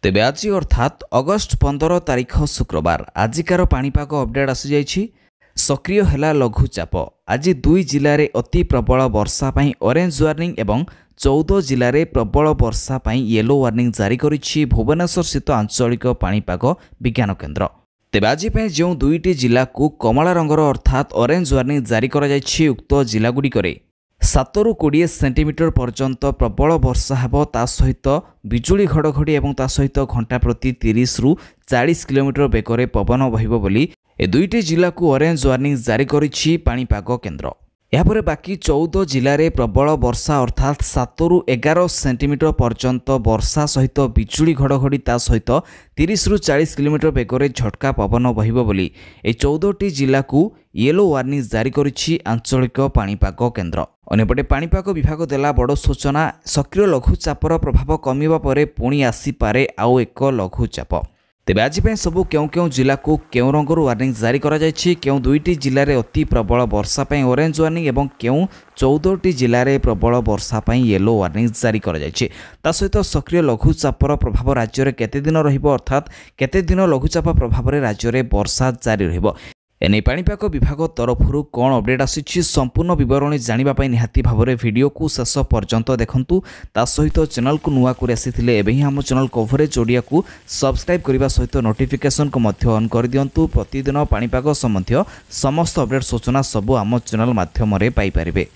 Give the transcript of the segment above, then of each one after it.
तेबे आज अर्थात अगस्ट 15 तारीख शुक्रवार आजिकार पाणीपाग अपडेट आसी जाइछि। सक्रिय हैला लघुचाप। आज 2 जिले में अति प्रबल वर्षा पई ऑरेंज वार्निंग एवं 14 जिले में प्रबल वर्षा पई येलो वार्निंग जारी करिछि भुवनेश्वर स्थित आंचलिक पाणीपाग विज्ञान केन्द्र। तेबे आज जो 2टी जिला को कमला रंगर अर्थात ऑरेंज वार्निंग जारी करा जाइछि उक्त जिलागुड़िकरे 7 ରୁ 20 सेंटीमीटर पर्यंत प्रबल वर्षा हेबो ता सहित बिजुली घड़घड़ी एवं ता सहित घंटा प्रति 30 ରୁ 40 किलोमीटर बेगरे पवन बहिबो बोली ए 2टी जिला को ऑरेंज वार्निंग जारी करिछि पाणीपाग केन्द्र। यापर बाकी 14 जिले में प्रबल वर्षा अर्थात 7 ରୁ 11 सेंटीमीटर पर्यंत वर्षा सहित बिजुली घड़घड़ी ता सहित 30 ରୁ 40 किलोमीटर बेगरे झटका पवन बहिबो बोली ए 14टी जिला को येलो वार्निंग जारी करिछि आंचलिक पाणीपाग केन्द्र। अन्यपटे पाणीपाग विभाग देला बड़ सूचना सक्रिय लघुचापर प्रभाव कमिबा परे पुणी आसीपारे आउ एक लघुचाप। तेबे आज सबू क्यों जिला को क्यों रंगर वार्निंग जारी करा जाइछि क्यों 2टी जिले में अति प्रबल वर्षा पई ऑरेंज वार्निंग एवं क्यों 14टी जिले में प्रबल वर्षा पई येलो वार्निंग जारी करा जाइछि ता सहित सक्रिय लघुचापर प्रभाव राज्य में केते दिन रहिबो अर्थात केते दिन लघुचाप प्रभाव में राज्य में वर्षा जारी रहिबो एने पाणीपाग विभाग तरफरु कौन अपडेट आसी संपूर्ण विवरणी जानिबा निहाती भाव वीडियो को शेष पर्यंत देखंतु। ता सहित चैनल को नुआ कर आसीथिले एबे ही हम चैनल कवरेज ओडिया को सब्सक्राइब करने सहित नोटिफिकेशन को मध्य ऑन कर दियंतु। प्रतिदिन पाणीपाग संबंधी समस्त अपडेट सूचना सबू आम चैनल माध्यम पाई परिबे।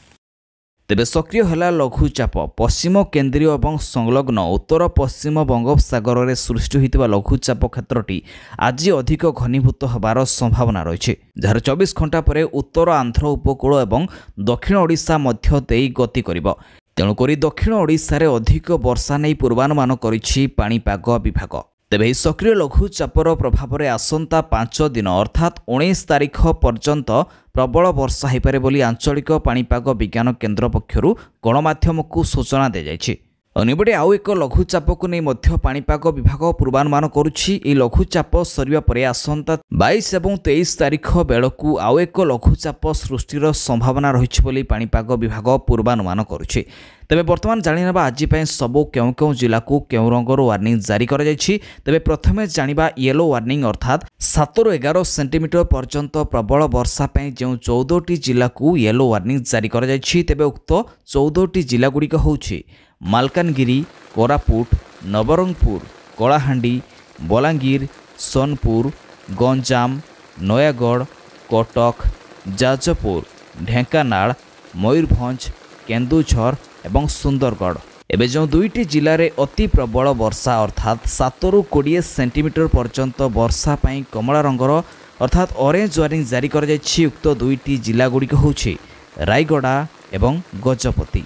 तेबे सक्रिय हैला लघुचाप पश्चिम केन्द्रीय और संलग्न उत्तर पश्चिम बंगोपसागर में सृष्टि होता लघुचाप क्षेत्रटी आज अधिक घनीभूत होबार संभावना रही जार 24 घंटा पर उत्तर आंध्र उपकूल और दक्षिण ओडिशा मध्य देई गति करिबो। तेणुकरी दक्षिण ओडिशा रे अधिक वर्षा नहीं पूर्वानुमान करिछि पाणीपाग विभाग। तेबे सक्रिय लघुचापर प्रभाव में आसंता 5 दिन अर्थात 19 तारीख पर्यंत प्रबल वर्षा होइपारे बोली आंचलिक पाणीपाग विज्ञान केन्द्र पक्षरु गणमाध्यम को सूचना दी जाइछि। अन्यपटे आउ एक लघुचाप को नहीं मध्य पाणीपाग विभाग पूर्वानुमान करुछि। ए लघुचाप सरिबा परे आसंता 22 और 23 तारीख बेलकु आउ एक लघुचाप सृष्टिर संभावना रहिछि बोली पाणीपाग विभाग पूर्वानुमान करुछि। तेबे वर्तमान जानिबा आज सबू क्यों जिला को क्यों रंगर वार्निंग जारी करा जाइछि। तेबे प्रथमे जानिबा येलो वार्निंग अर्थात 7 ରୁ 11 सेंटीमीटर पर्यंत प्रबल वर्षा पई जो 14टी जिला को येलो वार्निंग जारी करा जाइछि। तेबे उक्त 14टी जिला गुड़िक होछि मालकानगिरी, कोरापुट, नवरंगपुर, कलाहांडी, बलांगीर, सोनपुर, गंजाम, नयागढ़, कटक, जाजपुर, ढेंकानाल, मयूरभंज, केन्दुझर एवं सुंदरगढ़। एबे जो 2टी जिले में अति प्रबल वर्षा अर्थात 7 ରୁ 20 सेंटीमीटर पर्यंत वर्षा पई कमला रंगर अर्थात ऑरेंज वार्निंग जारी करा जाइछि। उक्त 2टी जिला गुड़िक होछि रायगड़ा एवं गजपति।